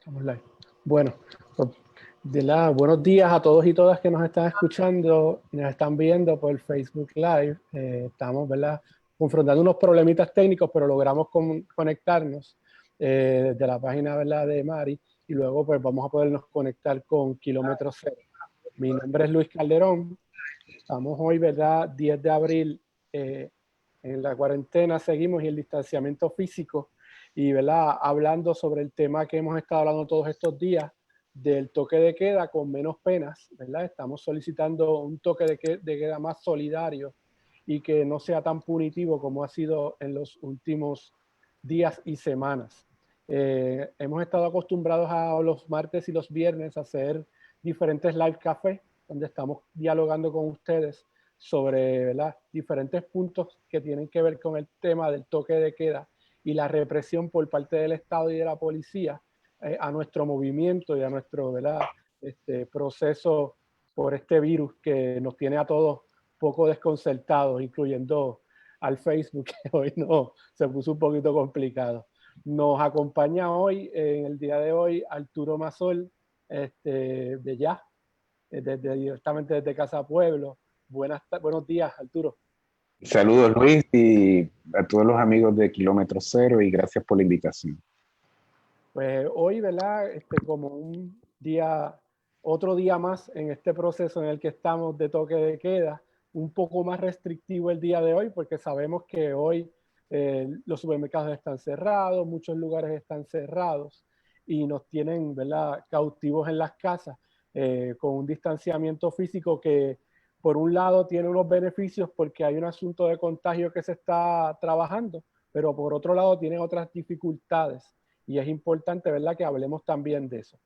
Estamos live. Bueno, pues, buenos días a todos y todas que nos están escuchando y nos están viendo por Facebook Live. Estamos, ¿verdad?, confrontando unos problemitas técnicos, pero logramos conectarnos desde la página, ¿verdad?, de Mari, y luego pues vamos a podernos conectar con Kilómetro Cero. Mi nombre es Luis Calderón. Estamos hoy, ¿verdad?, 10 de abril, en la cuarentena seguimos y el distanciamiento físico. Y, ¿verdad?, hablando sobre el tema que hemos estado hablando todos estos días, del toque de queda con menos penas, ¿verdad? Estamos solicitando un toque de queda más solidario y que no sea tan punitivo como ha sido en los últimos días y semanas. Hemos estado acostumbrados a los martes y los viernes a hacer diferentes live café, donde estamos dialogando con ustedes sobre, ¿verdad?, diferentes puntos que tienen que ver con el tema del toque de queda y la represión por parte del Estado y de la policía a nuestro movimiento y a nuestro, ¿verdad?, proceso por este virus que nos tiene a todos poco desconcertados, incluyendo al Facebook, que hoy no, se puso un poquito complicado. Nos acompaña hoy, en el día de hoy, Arturo Masol, de Ya, directamente desde Casa Pueblo. Buenos días, Arturo. Saludos, Luis, y a todos los amigos de Kilómetro Cero, y gracias por la invitación. Pues hoy, ¿verdad?, como un día, otro día más en este proceso en el que estamos de toque de queda, un poco más restrictivo el día de hoy, porque sabemos que hoy los supermercados están cerrados, muchos lugares están cerrados y nos tienen, ¿verdad?, cautivos en las casas, con un distanciamiento físico que por un lado tiene unos beneficios porque hay un asunto de contagio que se está trabajando, pero por otro lado tiene otras dificultades. Y es importante, ¿verdad?, que hablemos también de eso.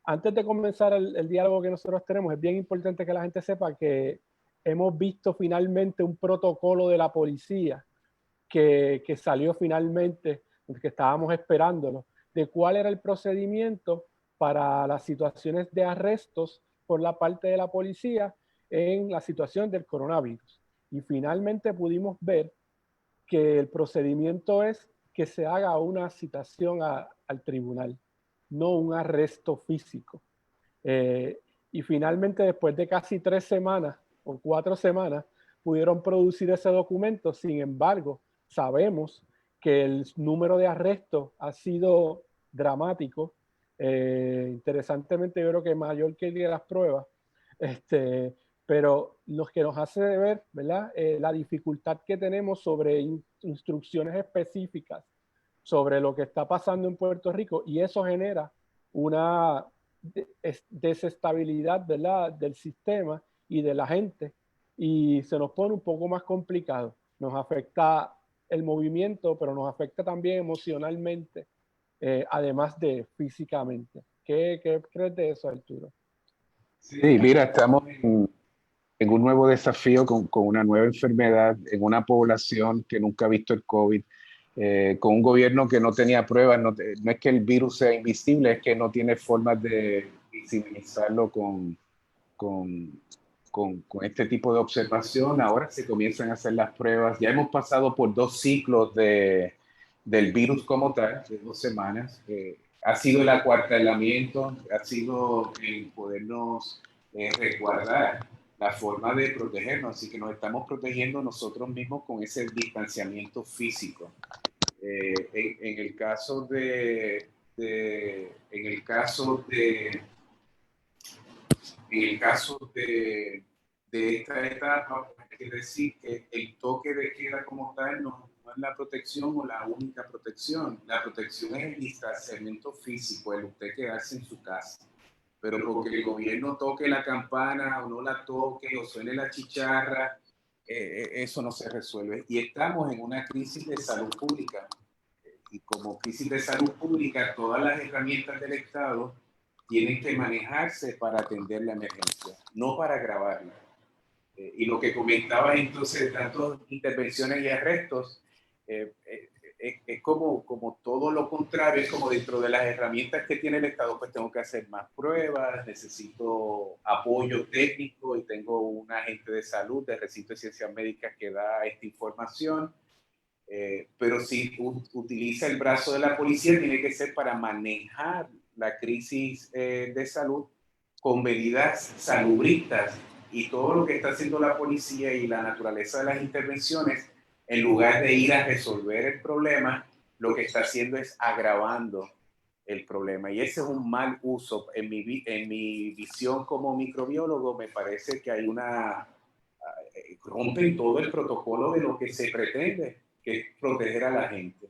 Antes de comenzar el diálogo que nosotros tenemos, es bien importante que la gente sepa que hemos visto finalmente un protocolo de la policía que salió finalmente, que estábamos esperándolo, de cuál era el procedimiento para las situaciones de arrestos por la parte de la policía en la situación del coronavirus. Y finalmente pudimos ver que el procedimiento es que se haga una citación al tribunal, no un arresto físico. Y finalmente, después de casi 3 semanas o 4 semanas, pudieron producir ese documento. Sin embargo, sabemos que el número de arrestos ha sido dramático. Interesantemente, yo creo que mayor que el de las pruebas. Pero lo que nos hace ver, ¿verdad?, la dificultad que tenemos sobre instrucciones específicas sobre lo que está pasando en Puerto Rico, y eso genera una desestabilidad, ¿verdad?, del sistema y de la gente, y se nos pone un poco más complicado. Nos afecta el movimiento, pero nos afecta también emocionalmente, además de físicamente. ¿Qué crees de eso, Arturo? Sí, mira, estamos en un nuevo desafío con una nueva enfermedad, en una población que nunca ha visto el COVID, con un gobierno que no tenía pruebas. No es que el virus sea invisible, es que no tiene formas de visibilizarlo con este tipo de observación. Ahora se comienzan a hacer las pruebas. Ya hemos pasado por 2 ciclos del virus como tal, de 2 semanas. Ha sido el acuartelamiento, ha sido el podernos resguardar, la forma de protegernos. Así que nos estamos protegiendo nosotros mismos con ese distanciamiento físico. En el caso de esta etapa, hay que decir que el toque de queda como tal no es la protección o la única protección. La protección es el distanciamiento físico, el usted quedarse en su casa. Pero porque el gobierno toque la campana o no la toque o suene la chicharra, eso no se resuelve. Y estamos en una crisis de salud pública. Y como crisis de salud pública, todas las herramientas del Estado tienen que manejarse para atender la emergencia, no para agravarla. Y lo que comentabas entonces, tantas intervenciones y arrestos, es como todo lo contrario, es como dentro de las herramientas que tiene el Estado, pues tengo que hacer más pruebas, necesito apoyo técnico y tengo un agente de salud del recinto de ciencias médicas que da esta información. Pero si utiliza el brazo de la policía, tiene que ser para manejar la crisis de salud con medidas salubristas, y todo lo que está haciendo la policía y la naturaleza de las intervenciones, en lugar de ir a resolver el problema, lo que está haciendo es agravando el problema. Y ese es un mal uso. En mi visión como microbiólogo, me parece que hay rompen todo el protocolo de lo que se pretende, que es proteger a la gente.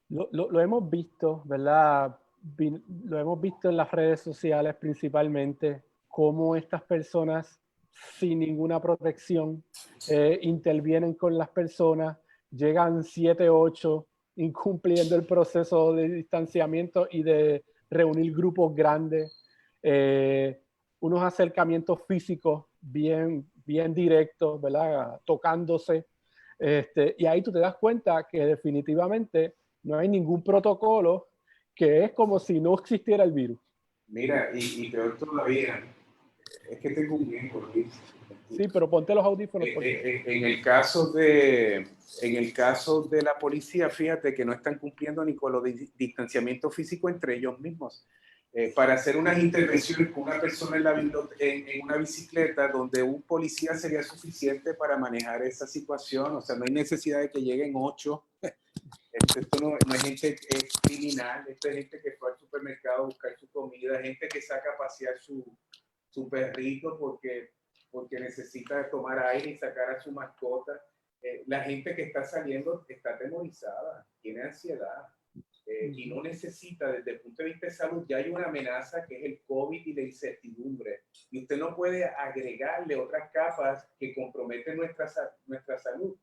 Lo hemos visto, ¿verdad? Lo hemos visto en las redes sociales principalmente, cómo estas personas sin ninguna protección intervienen con las personas, llegan 7, 8, incumpliendo el proceso de distanciamiento y de reunir grupos grandes, unos acercamientos físicos bien directos, ¿verdad? Tocándose. Y ahí tú te das cuenta que definitivamente no hay ningún protocolo, que es como si no existiera el virus. Mira, y peor todavía, es que tengo un hijo, Luis. Sí, pero ponte los audífonos. En el caso de la policía, fíjate que no están cumpliendo ni con lo de distanciamiento físico entre ellos mismos. Para hacer unas intervenciones con una persona en una bicicleta, donde un policía sería suficiente para manejar esa situación. O sea, no hay necesidad de que lleguen 8. Esto no es gente criminal, esto es gente que fue al supermercado a buscar su comida, gente que saca a pasear su perrito porque necesita tomar aire y sacar a su mascota. La gente que está saliendo está atemorizada, tiene ansiedad y no necesita, desde el punto de vista de salud, ya hay una amenaza que es el COVID y la incertidumbre. Y usted no puede agregarle otras capas que comprometen nuestra salud.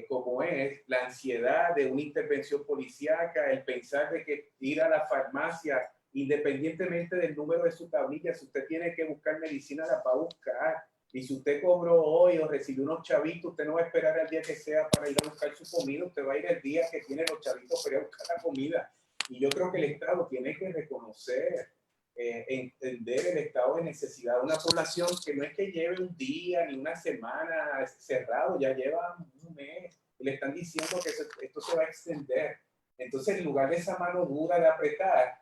Como es la ansiedad de una intervención policíaca, el pensar de que ir a la farmacia, independientemente del número de su tablilla, si usted tiene que buscar medicina, la va a buscar. Y si usted cobró hoy o recibió unos chavitos, usted no va a esperar al día que sea para ir a buscar su comida, usted va a ir el día que tiene los chavitos para ir a buscar la comida. Y yo creo que el Estado tiene que reconocer, entender el estado de necesidad de una población que no es que lleve un día ni una semana cerrado, ya lleva un mes, y le están diciendo que esto se va a extender. Entonces, en lugar de esa mano dura de apretar,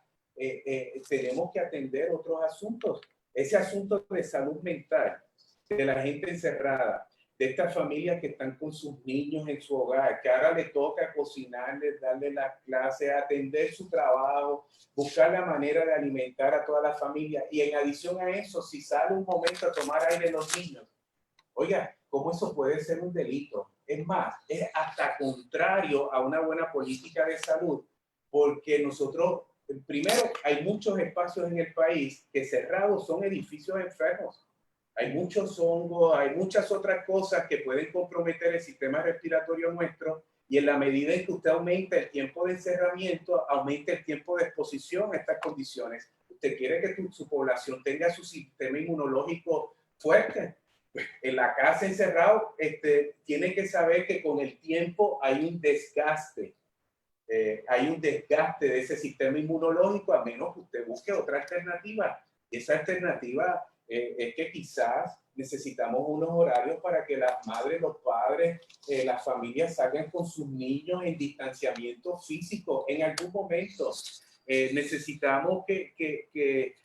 tenemos que atender otros asuntos. Ese asunto de salud mental, de la gente encerrada, de estas familias que están con sus niños en su hogar, que ahora les toca cocinarles, darle las clases, atender su trabajo, buscar la manera de alimentar a toda la familia. Y en adición a eso, si sale un momento a tomar aire los niños, oiga, ¿cómo eso puede ser un delito? Es más, es hasta contrario a una buena política de salud, porque nosotros, primero, hay muchos espacios en el país que cerrados son edificios enfermos. Hay muchos hongos, hay muchas otras cosas que pueden comprometer el sistema respiratorio nuestro, y en la medida en que usted aumenta el tiempo de encerramiento, aumenta el tiempo de exposición a estas condiciones. Usted quiere que su población tenga su sistema inmunológico fuerte. En la casa encerrado, tiene que saber que con el tiempo hay un desgaste. Hay un desgaste de ese sistema inmunológico, a menos que usted busque otra alternativa. Y esa alternativa es que quizás necesitamos unos horarios para que las madres, los padres, las familias salgan con sus niños en distanciamiento físico en algún momento. Necesitamos que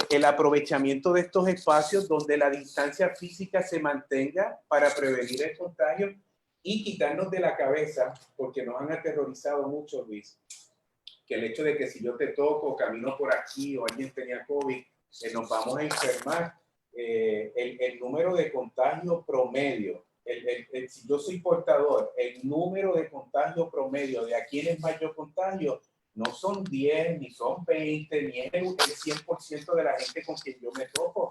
el aprovechamiento de estos espacios donde la distancia física se mantenga para prevenir el contagio y quitarnos de la cabeza, porque nos han aterrorizado mucho, Luis, que el hecho de que si yo te toco, camino por aquí o alguien tenía COVID, nos vamos a enfermar. El número de contagio promedio, si yo soy portador, el número de contagio promedio de a quienes más yo contagio, no son 10, ni son 20, ni es el 100% de la gente con quien yo me toco.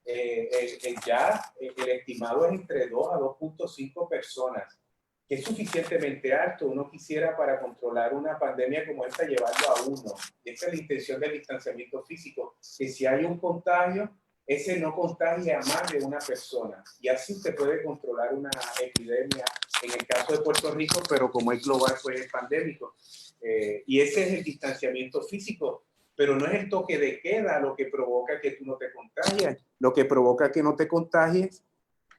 El estimado es entre 2 a 2.5 personas, que es suficientemente alto. Uno quisiera, para controlar una pandemia como esta, llevarlo a 1. Esa es la intención del distanciamiento físico, que si hay un contagio, ese no contagia a más de una persona, y así usted puede controlar una epidemia, en el caso de Puerto Rico, pero como es global, pues es pandémico. Y ese es el distanciamiento físico, pero no es el toque de queda lo que provoca que tú no te contagies. Lo que provoca que no te contagies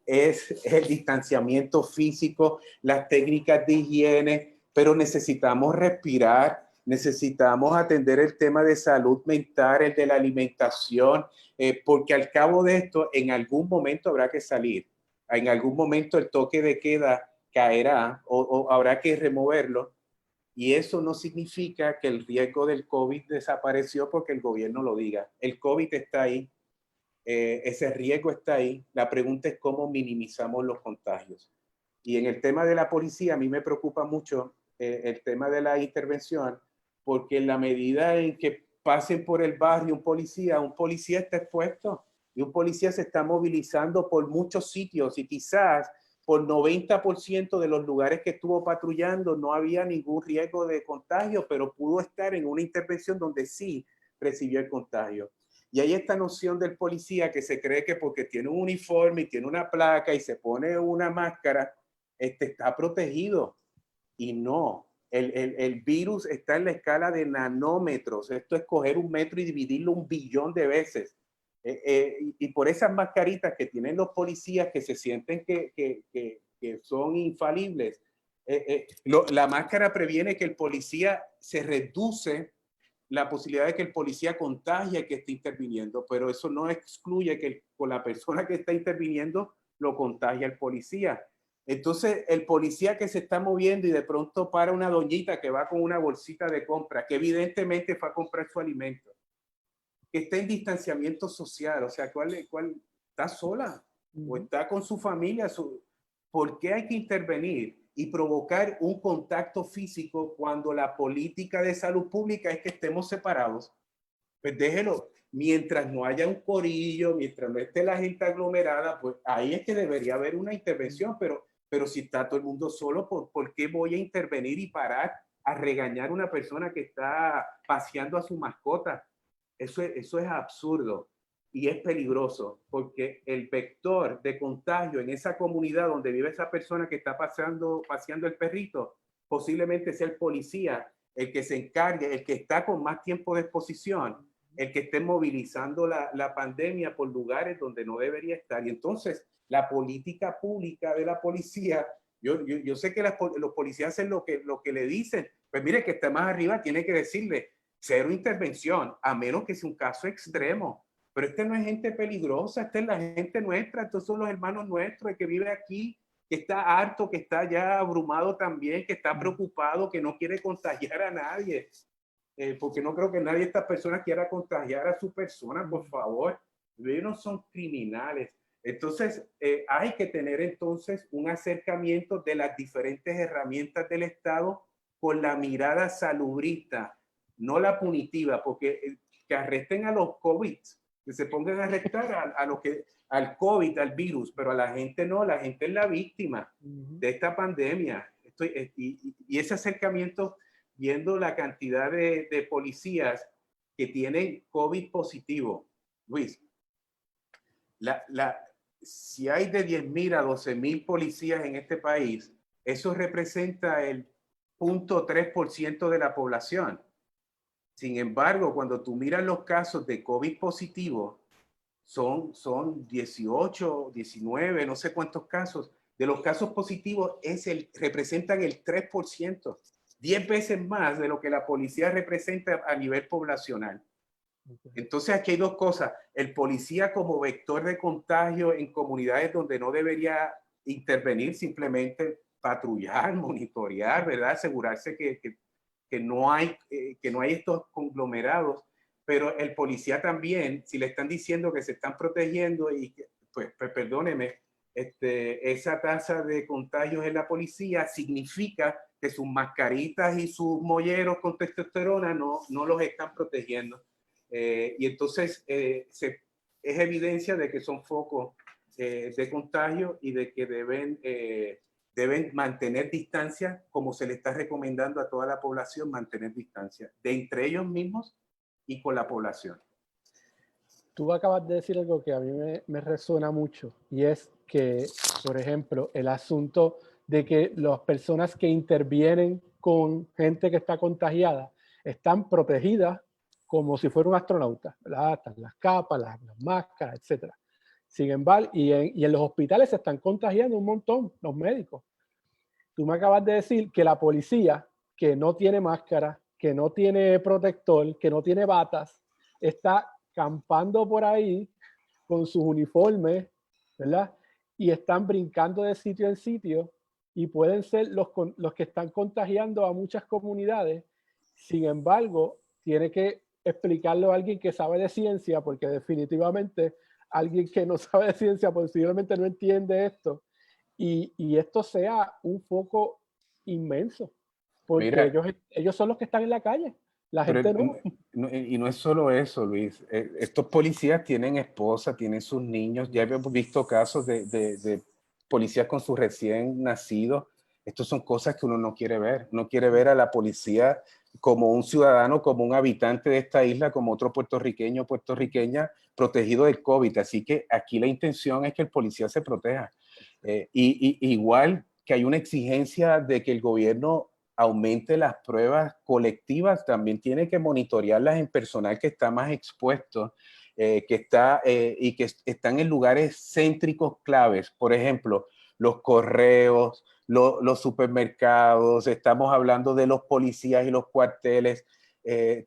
es el distanciamiento físico, las técnicas de higiene, pero necesitamos respirar, necesitamos atender el tema de salud mental, el de la alimentación, porque al cabo de esto, en algún momento habrá que salir. En algún momento el toque de queda caerá o habrá que removerlo. Y eso no significa que el riesgo del COVID desapareció porque el gobierno lo diga. El COVID está ahí, ese riesgo está ahí. La pregunta es cómo minimizamos los contagios. Y en el tema de la policía, a mí me preocupa mucho el tema de la intervención, porque en la medida en que pasen por el barrio un policía está expuesto y un policía se está movilizando por muchos sitios y quizás por 90% de los lugares que estuvo patrullando no había ningún riesgo de contagio, pero pudo estar en una intervención donde sí recibió el contagio. Y hay esta noción del policía que se cree que porque tiene un uniforme y tiene una placa y se pone una máscara, está protegido. Y no, el virus está en la escala de nanómetros. Esto es coger un metro y dividirlo 1 billón de veces. Y por esas mascaritas que tienen los policías que se sienten que son infalibles, la máscara previene que el policía se reduce la posibilidad de que el policía contagie que esté interviniendo, pero eso no excluye que con la persona que está interviniendo lo contagie al policía. Entonces, el policía que se está moviendo y de pronto para una doñita que va con una bolsita de compra, que evidentemente fue a comprar su alimento, que está en distanciamiento social, o sea, ¿cuál está sola o está con su familia? ¿Por qué hay que intervenir y provocar un contacto físico cuando la política de salud pública es que estemos separados? Pues déjelo. Mientras no haya un corillo, mientras no esté la gente aglomerada, pues ahí es que debería haber una intervención, pero si está todo el mundo solo, ¿por qué voy a intervenir y parar a regañar a una persona que está paseando a su mascota? Eso es absurdo y es peligroso porque el vector de contagio en esa comunidad donde vive esa persona que está paseando el perrito, posiblemente sea el policía, el que se encargue, el que está con más tiempo de exposición, el que esté movilizando la pandemia por lugares donde no debería estar. Y entonces la política pública de la policía, yo sé que los policías hacen lo que le dicen, pues mire que está más arriba, tiene que decirle cero intervención, a menos que sea un caso extremo. Pero no es gente peligrosa, es la gente nuestra, estos son los hermanos nuestros, el que vive aquí, que está harto, que está ya abrumado también, que está preocupado, que no quiere contagiar a nadie. Porque no creo que nadie de estas personas quiera contagiar a su persona, por favor. Ellos no son criminales. Entonces, hay que tener entonces un acercamiento de las diferentes herramientas del Estado con la mirada salubrista, no la punitiva, porque que arresten a los COVID, que se pongan a arrestar al COVID, al virus, pero a la gente no, la gente es la víctima de esta pandemia. Y ese acercamiento, viendo la cantidad de policías que tienen COVID positivo, Luis, si hay de 10,000 a 12,000 policías en este país, eso representa el 0.3% de la población. Sin embargo, cuando tú miras los casos de COVID positivo, son 18, 19, no sé cuántos casos. De los casos positivos representan el 3%, 10 veces más de lo que la policía representa a nivel poblacional. Entonces aquí hay dos cosas. El policía como vector de contagio en comunidades donde no debería intervenir, simplemente patrullar, monitorear, ¿verdad? Asegurarse que no hay estos conglomerados, pero el policía también, si le están diciendo que se están protegiendo y pues perdóneme, esa tasa de contagios en la policía significa que sus mascaritas y sus molleros con testosterona no los están protegiendo. Y entonces es evidencia de que son focos de contagio y de que deben mantener distancia, como se le está recomendando a toda la población, mantener distancia de entre ellos mismos y con la población. Tú acabas de decir algo que a mí me resuena mucho, y es que, por ejemplo, el asunto de que las personas que intervienen con gente que está contagiada están protegidas como si fuera un astronauta, ¿verdad? Están las capas, las máscaras, etc. Sin embargo, y en los hospitales se están contagiando un montón los médicos. Tú me acabas de decir que la policía que no tiene máscara, que no tiene protector, que no tiene batas, está campando por ahí con sus uniformes, ¿verdad? Y están brincando de sitio en sitio y pueden ser los que están contagiando a muchas comunidades. Sin embargo, tiene que explicarlo a alguien que sabe de ciencia, porque definitivamente alguien que no sabe de ciencia posiblemente no entiende esto, y esto sea un foco inmenso, porque Mira, ellos son los que están en la calle, la pero gente no. y no es solo eso, Luis. Estos policías tienen esposa, tienen sus niños. Ya hemos visto casos de policías con sus recién nacidos. Estos son cosas que uno no quiere ver. No quiere ver a la policía como un ciudadano, como un habitante de esta isla, como otro puertorriqueño o puertorriqueña protegido del COVID. Así que aquí la intención es que el policía se proteja. Igual que hay una exigencia de que el gobierno aumente las pruebas colectivas, también tiene que monitorearlas en personal que está más expuesto, y que están en lugares céntricos claves. Por ejemplo, los correos, los supermercados, estamos hablando de los policías y los cuarteles.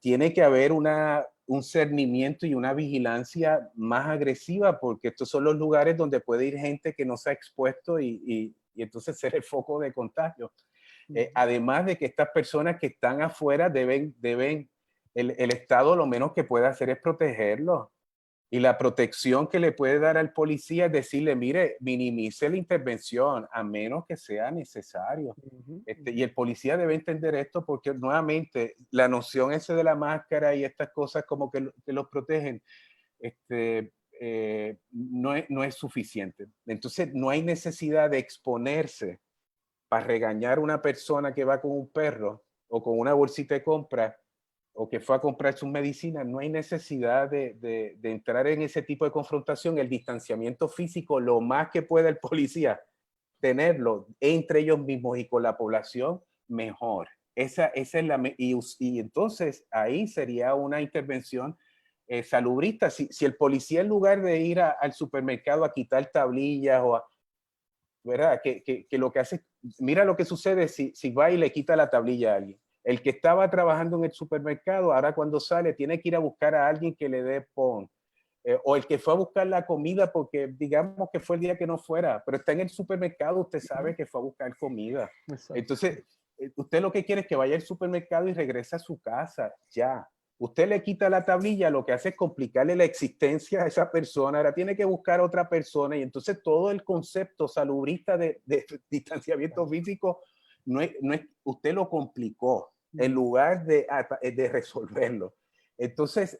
Tiene que haber un cernimiento y una vigilancia más agresiva, porque estos son los lugares donde puede ir gente que no se ha expuesto y entonces ser el foco de contagio. Además de que estas personas que están afuera el Estado lo menos que puede hacer es protegerlos. Y la protección que le puede dar al policía es decirle, mire, minimice la intervención a menos que sea necesario. Y el policía debe entender esto porque nuevamente la noción ese de la máscara y estas cosas como que los protegen, no es suficiente. Entonces no hay necesidad de exponerse para regañar a una persona que va con un perro o con una bolsita de compra o que fue a comprar sus medicinas. No hay necesidad de entrar en ese tipo de confrontación. El distanciamiento físico, lo más que pueda el policía tenerlo entre ellos mismos y con la población, mejor. Esa es y entonces ahí sería una intervención salubrista. Si el policía, en lugar de ir al supermercado a quitar tablillas ¿verdad? Que lo que hace, mira lo que sucede si va y le quita la tablilla a alguien. El que estaba trabajando en el supermercado, ahora cuando sale, tiene que ir a buscar a alguien que le dé pon. O el que fue a buscar la comida porque digamos que fue el día que no fuera, pero está en el supermercado, usted sabe que fue a buscar comida. Exacto. Entonces, usted lo que quiere es que vaya al supermercado y regrese a su casa, ya. Usted le quita la tablilla, lo que hace es complicarle la existencia a esa persona, ahora tiene que buscar a otra persona y entonces todo el concepto salubrista de distanciamiento físico, usted lo complicó en lugar de resolverlo. Entonces,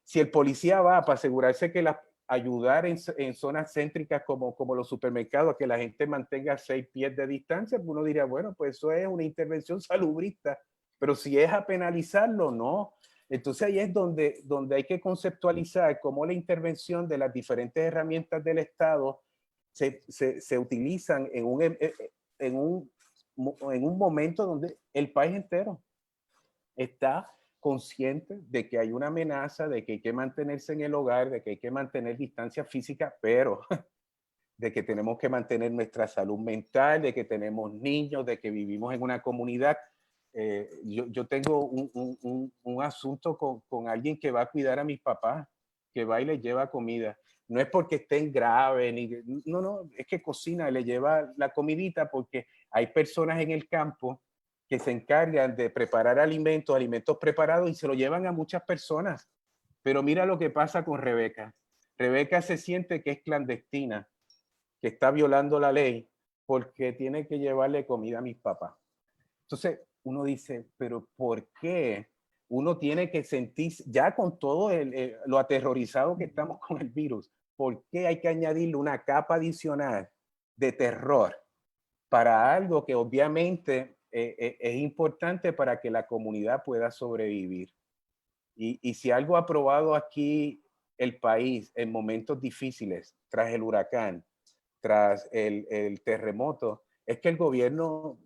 si el policía va para asegurarse que ayudar en zonas céntricas como los supermercados, a que la gente mantenga 6 pies de distancia, pues uno diría, bueno, pues eso es una intervención salubrista, pero si es a penalizarlo, no. Entonces ahí es donde hay que conceptualizar cómo la intervención de las diferentes herramientas del Estado se utilizan en un momento donde el país entero está consciente de que hay una amenaza, de que hay que mantenerse en el hogar, de que hay que mantener distancia física, pero de que tenemos que mantener nuestra salud mental, de que tenemos niños, de que vivimos en una comunidad. Yo tengo un asunto con alguien que va a cuidar a mis papás, que va y les lleva comida. No es porque estén graves, no, es que cocina y le lleva la comidita porque hay personas en el campo que se encargan de preparar alimentos preparados y se lo llevan a muchas personas. Pero mira lo que pasa con Rebeca. Rebeca se siente que es clandestina, que está violando la ley porque tiene que llevarle comida a mis papás. Entonces uno dice, pero ¿por qué uno tiene que sentir, ya con todo lo aterrorizado que estamos con el virus, por qué hay que añadirle una capa adicional de terror para algo que obviamente es importante para que la comunidad pueda sobrevivir? Y si algo ha probado aquí el país en momentos difíciles, tras el huracán, tras el terremoto, es que el gobierno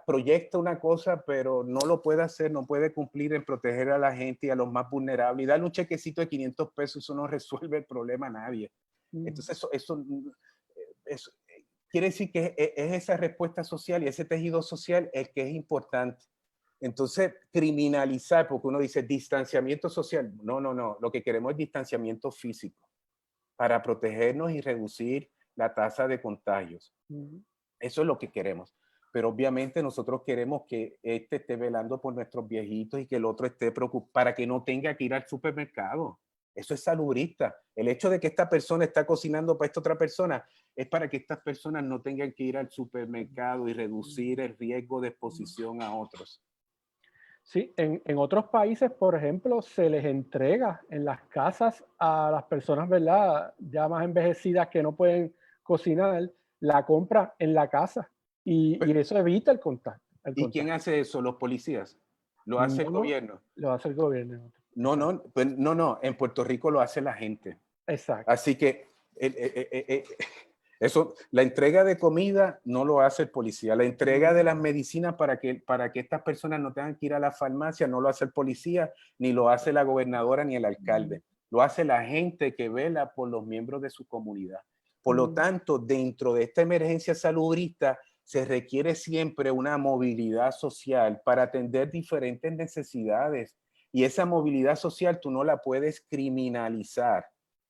proyecta una cosa, pero no lo puede hacer, no puede cumplir en proteger a la gente y a los más vulnerables. Y darle un chequecito de 500 pesos, eso no resuelve el problema a nadie. Entonces, eso quiere decir que es esa respuesta social y ese tejido social el que es importante. Entonces, criminalizar, porque uno dice distanciamiento social. No, no, no. Lo que queremos es distanciamiento físico para protegernos y reducir la tasa de contagios. Eso es lo que queremos. Pero obviamente nosotros queremos que este esté velando por nuestros viejitos y que el otro esté preocupado para que no tenga que ir al supermercado. Eso es salubrista. El hecho de que esta persona está cocinando para esta otra persona es para que estas personas no tengan que ir al supermercado y reducir el riesgo de exposición a otros. Sí, en otros países, por ejemplo, se les entrega en las casas a las personas, ¿verdad? Ya más envejecidas que no pueden cocinar, la compra en la casa y eso evita el contagio. ¿Y quién hace eso? ¿Los policías? ¿Lo hace el No, no, gobierno? lo hace el gobierno. No, no, pues, no, no. En Puerto Rico lo hace la gente. Exacto. Así que eso, la entrega de comida no lo hace el policía. La entrega de las medicinas para que estas personas no tengan que ir a la farmacia no lo hace el policía, ni lo hace la gobernadora ni el alcalde. Lo hace la gente que vela por los miembros de su comunidad. Por lo tanto, dentro de esta emergencia salubrista se requiere siempre una movilidad social para atender diferentes necesidades. Y esa movilidad social tú no la puedes criminalizar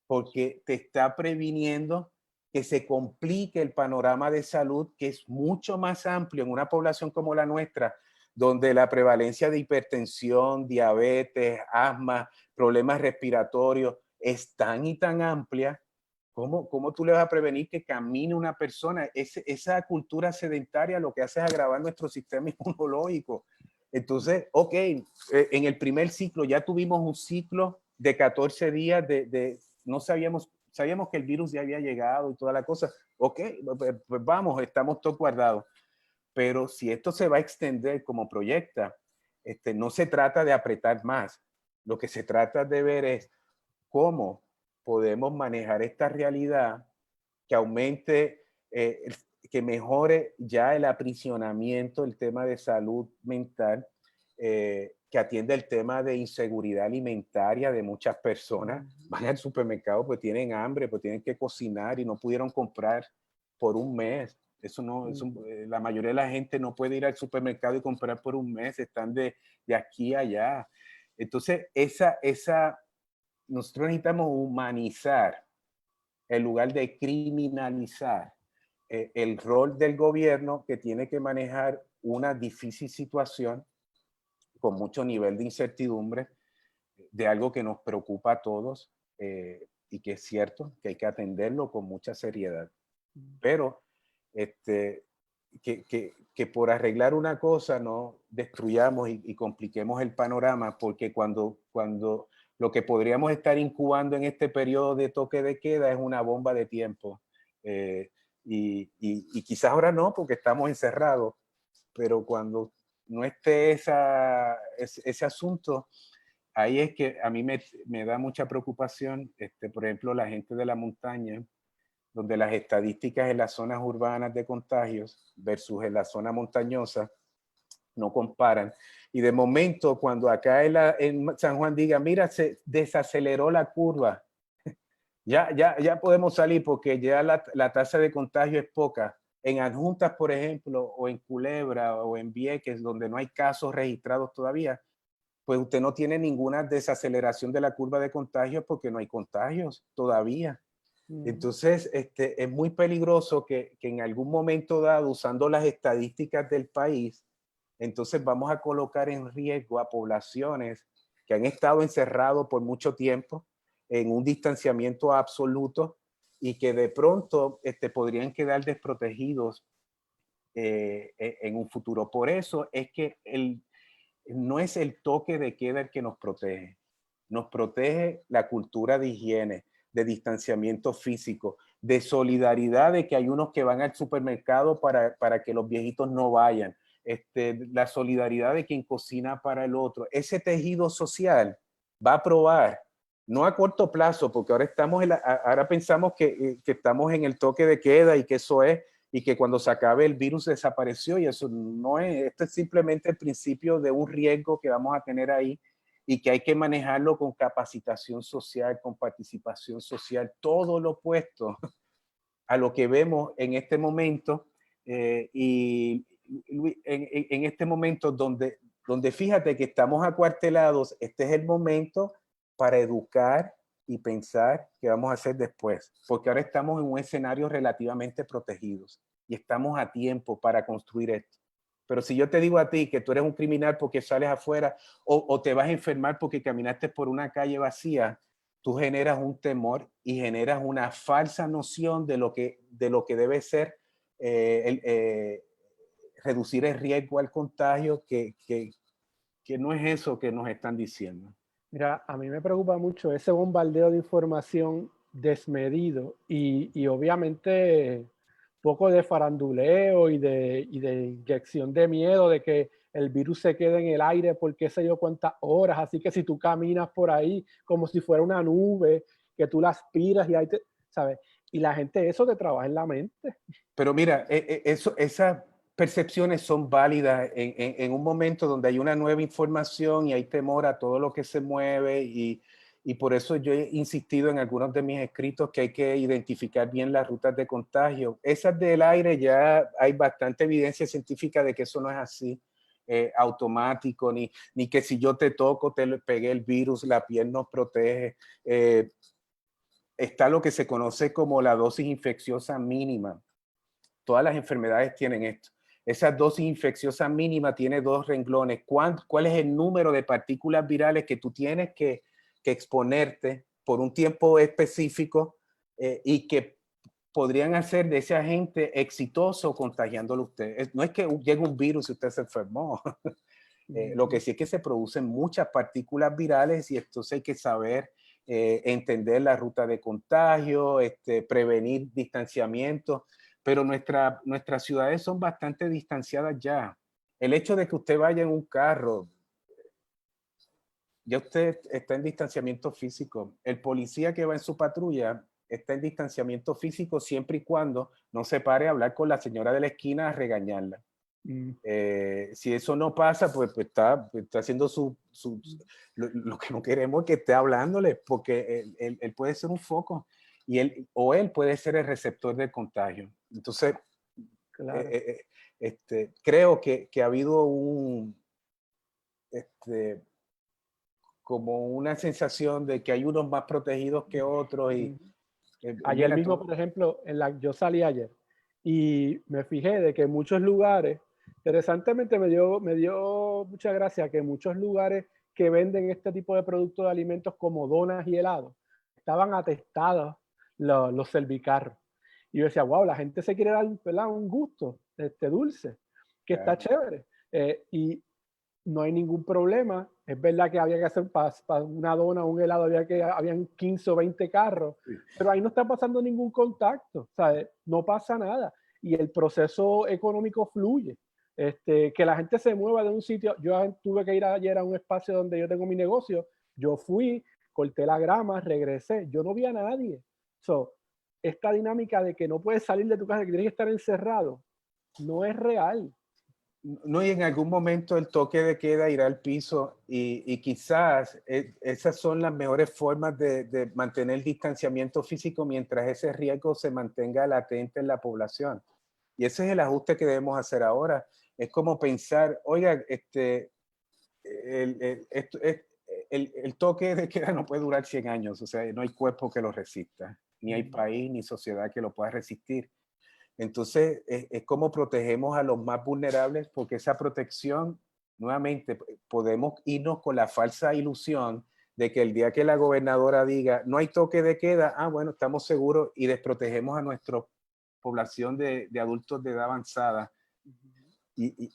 porque te está previniendo que se complique el panorama de salud, que es mucho más amplio en una población como la nuestra, donde la prevalencia de hipertensión, diabetes, asma, problemas respiratorios es tan y tan amplia. ¿Cómo tú le vas a prevenir que camine una persona? Esa cultura sedentaria lo que hace es agravar nuestro sistema inmunológico. Entonces, ok, en el primer ciclo ya tuvimos un ciclo de 14 días no sabíamos que el virus ya había llegado y toda la cosa. Ok, pues vamos, estamos todos guardados. Pero si esto se va a extender como proyecta, no se trata de apretar más. Lo que se trata de ver es cómo podemos manejar esta realidad que aumente, que mejore ya el aprisionamiento, el tema de salud mental, que atiende el tema de inseguridad alimentaria de muchas personas. Van al supermercado, pues tienen hambre, pues tienen que cocinar y no pudieron comprar por un mes. Eso no, la mayoría de la gente no puede ir al supermercado y comprar por un mes, están de aquí a allá. Entonces, nosotros necesitamos humanizar en lugar de criminalizar el rol del gobierno que tiene que manejar una difícil situación con mucho nivel de incertidumbre de algo que nos preocupa a todos y que es cierto que hay que atenderlo con mucha seriedad. Pero que por arreglar una cosa no destruyamos y compliquemos el panorama, porque cuando lo que podríamos estar incubando en este periodo de toque de queda es una bomba de tiempo. Y quizás ahora no, porque estamos encerrados, pero cuando no esté ese asunto, ahí es que a mí me da mucha preocupación, por ejemplo, la gente de la montaña, donde las estadísticas en las zonas urbanas de contagios versus en la zona montañosa no comparan. Y de momento, cuando acá en San Juan diga, mira, se desaceleró la curva, ya podemos salir porque ya la tasa de contagio es poca. En Adjuntas, por ejemplo, o en Culebra o en Vieques, donde no hay casos registrados todavía, pues usted no tiene ninguna desaceleración de la curva de contagios porque no hay contagios todavía. Entonces, es muy peligroso que en algún momento dado, usando las estadísticas del país, entonces vamos a colocar en riesgo a poblaciones que han estado encerrados por mucho tiempo en un distanciamiento absoluto y que de pronto podrían quedar desprotegidos en un futuro. Por eso es que no es el toque de queda el que nos protege la cultura de higiene, de distanciamiento físico, de solidaridad, de que hay unos que van al supermercado para que los viejitos no vayan, la solidaridad de quien cocina para el otro. Ese tejido social va a probar, no a corto plazo, porque ahora pensamos que estamos en el toque de queda y que eso es, y que cuando se acabe el virus desapareció, y eso no es, esto es simplemente el principio de un riesgo que vamos a tener ahí y que hay que manejarlo con capacitación social, con participación social, todo lo opuesto a lo que vemos en este momento y en este momento donde donde fíjate que estamos acuartelados, este es el momento para educar y pensar qué vamos a hacer después, porque ahora estamos en un escenario relativamente protegidos y estamos a tiempo para construir esto. Pero si yo te digo a ti que tú eres un criminal porque sales afuera o te vas a enfermar porque caminaste por una calle vacía, tú generas un temor y generas una falsa noción de lo que debe ser reducir el riesgo al contagio, que no es eso que nos están diciendo. Mira, a mí me preocupa mucho ese bombardeo de información desmedido y obviamente poco de faranduleo y de inyección de miedo de que el virus se quede en el aire por qué sé yo cuántas horas. Así que si tú caminas por ahí como si fuera una nube, que tú la aspiras y ahí te, ¿sabes? Y la gente eso te trabaja en la mente. Pero mira, esas percepciones son válidas en un momento donde hay una nueva información y hay temor a todo lo que se mueve y por eso yo he insistido en algunos de mis escritos que hay que identificar bien las rutas de contagio. Esas del aire ya hay bastante evidencia científica de que eso no es así, automático, ni que si yo te toco, te pegué el virus, la piel nos protege. Está lo que se conoce como la dosis infecciosa mínima. Todas las enfermedades tienen esto. Esa dosis infecciosa mínima tiene dos renglones. ¿Cuál es el número de partículas virales que tú tienes que exponerte por un tiempo específico y que podrían hacer de ese agente exitoso contagiándolo a usted? No es que llegue un virus y usted se enfermó. Lo que sí es que se producen muchas partículas virales y entonces hay que saber entender la ruta de contagio, prevenir distanciamiento. Pero nuestras ciudades son bastante distanciadas ya. El hecho de que usted vaya en un carro, ya usted está en distanciamiento físico. El policía que va en su patrulla está en distanciamiento físico siempre y cuando no se pare a hablar con la señora de la esquina a regañarla. Si eso no pasa, pues está haciendo lo que no queremos que esté hablándole, porque él puede ser un foco y él puede ser el receptor del contagio. Entonces, Claro. creo que ha habido como una sensación de que hay unos más protegidos que otros. Ayer mismo, por ejemplo, yo salí ayer y me fijé de que en muchos lugares, interesantemente me dio mucha gracia que muchos lugares que venden este tipo de productos de alimentos como donas y helados, estaban atestados los servicarros. Y yo decía, wow, la gente se quiere dar, ¿verdad?, un gusto dulce, que está chévere. Y no hay ningún problema. Es verdad que había que hacer para una dona o un helado, habían 15 o 20 carros, sí, pero ahí no está pasando ningún contacto, ¿sabes? No pasa nada. Y el proceso económico fluye. Que la gente se mueva de un sitio. Yo tuve que ir ayer a un espacio donde yo tengo mi negocio. Yo fui, corté la grama, regresé. Yo no vi a nadie. Esta dinámica de que no puedes salir de tu casa, que tienes que estar encerrado, no es real. No, y en algún momento el toque de queda irá al piso y quizás esas son las mejores formas de mantener el distanciamiento físico mientras ese riesgo se mantenga latente en la población. Y ese es el ajuste que debemos hacer ahora. Es como pensar, oiga, el toque de queda no puede durar 100 años, o sea, no hay cuerpo que lo resista, ni hay país ni sociedad que lo pueda resistir. Entonces, es como protegemos a los más vulnerables, porque esa protección, nuevamente, podemos irnos con la falsa ilusión de que el día que la gobernadora diga no hay toque de queda, bueno, estamos seguros y desprotegemos a nuestra población de adultos de edad avanzada. Y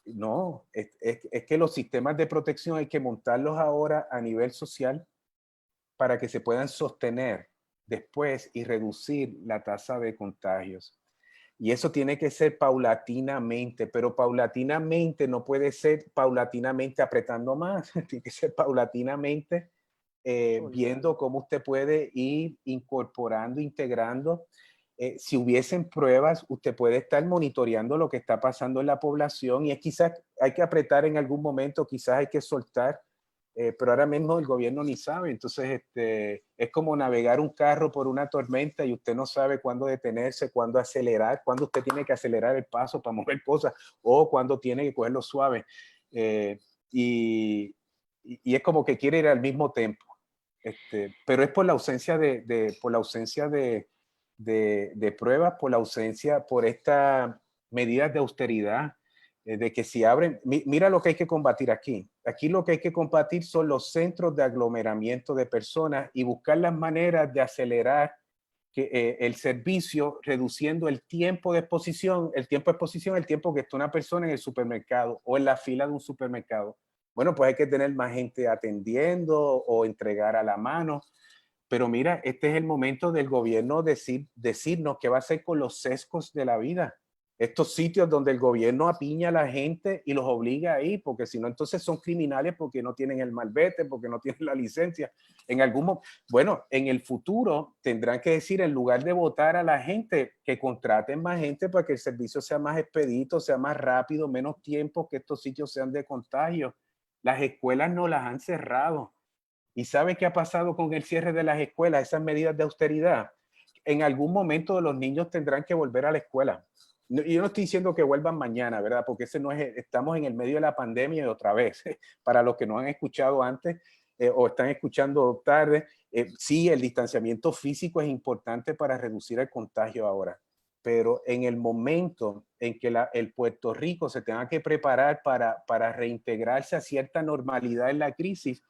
no, es que los sistemas de protección hay que montarlos ahora a nivel social para que se puedan sostener después y reducir la tasa de contagios. Y eso tiene que ser paulatinamente, pero paulatinamente no puede ser paulatinamente apretando más, tiene que ser paulatinamente viendo cómo usted puede ir incorporando, integrando. Si hubiesen pruebas, usted puede estar monitoreando lo que está pasando en la población y quizás hay que apretar en algún momento, quizás hay que soltar, pero ahora mismo el gobierno ni sabe. Entonces, es como navegar un carro por una tormenta y usted no sabe cuándo detenerse, cuándo acelerar, cuándo usted tiene que acelerar el paso para mover cosas o cuándo tiene que cogerlo suave. Y es como que quiere ir al mismo tempo. Pero es por la ausencia de pruebas, por la ausencia, por estas medidas de austeridad, de que si abren, mira lo que hay que combatir aquí. Aquí lo que hay que combatir son los centros de aglomeramiento de personas y buscar las maneras de acelerar el servicio, reduciendo el tiempo de exposición, el tiempo que está una persona en el supermercado o en la fila de un supermercado. Bueno, pues hay que tener más gente atendiendo o entregar a la mano. Pero mira, este es el momento del gobierno decirnos qué va a hacer con los sesgos de la vida. Estos sitios donde el gobierno apiña a la gente y los obliga a ir, porque si no, entonces son criminales porque no tienen el malvete, porque no tienen la licencia. Bueno, en el futuro tendrán que decir, en lugar de votar a la gente, que contraten más gente para que el servicio sea más expedito, sea más rápido, menos tiempo, que estos sitios sean de contagio. Las escuelas no las han cerrado. ¿Y sabe qué ha pasado con el cierre de las escuelas, esas medidas de austeridad? En algún momento los niños tendrán que volver a la escuela. Yo no estoy diciendo que vuelvan mañana, ¿verdad? Porque ese no es, estamos en el medio de la pandemia y otra vez, para los que no han escuchado antes o están escuchando tarde, sí, el distanciamiento físico es importante para reducir el contagio ahora. Pero en el momento en que el Puerto Rico se tenga que preparar para reintegrarse a cierta normalidad en la crisis,